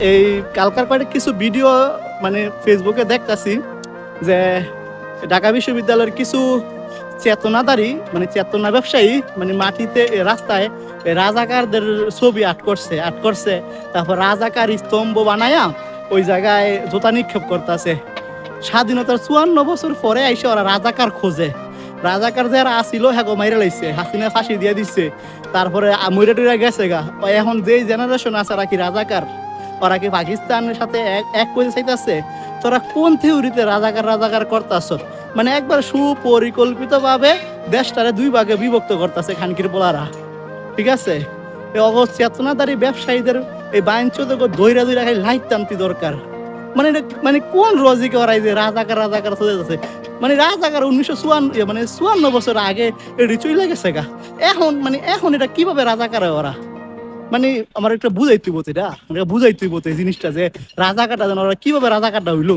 এই কালকার কয়েকটা কিছু ভিডিও মানে ফেসবুকে দেখতাছি যে ঢাকা বিশ্ববিদ্যালয়ের কিছু চেতনাদারী মানে চেতনা ব্যবসায়ী মানে মাটিতে রাস্তায় রাজাকারদের ছবি আর্ট করছে। তারপর রাজাকার স্তম্ভ বানায়া ওই জায়গায় জোতা নিক্ষেপ করতেছে। স্বাধীনতার 54 বছর পরে আইসে ওরা রাজাকার খোঁজে। রাজাকার যারা আসিল হ্যাঁ মাইরা লাইছে, হাসিনা ফাঁসি দিয়ে দিচ্ছে, তারপরে মইরা টুইরা গেছে গা। এখন যেই জেনারেশন আছে ওরা কি রাজাকার? ওরা কি পাকিস্তানের সাথে এক করে চাইতেছে? তোরা কোন থিওরিতে রাজাকার রাজাকার করতেছ? মানে একবার সুপরিকল্পিত ভাবে দেশটারে দুই ভাগে বিভক্ত করতেছে খানকির পোলারা। ঠিক আছে, এই চেতনাদারী ব্যবসায়ীদের এই বাইঞ্চদের দইরা দইরা খাই লাইট টানতি দরকার। মানে মানে কোন লজিকে ওরা যে রাজাকার রাজাকার চলে যাচ্ছে? মানে রাজাকার 54 বছর আগে এটি চলে গেছে গা। এখন এটা কিভাবে রাজাকার হয় ওরা? মানে আমার একটা বুঝাইতে বলতে এটা বুঝাইতে বলতে জিনিসটা যে রাজাকারটা যেন ওরা কিভাবে রাজাকারটা হইলো।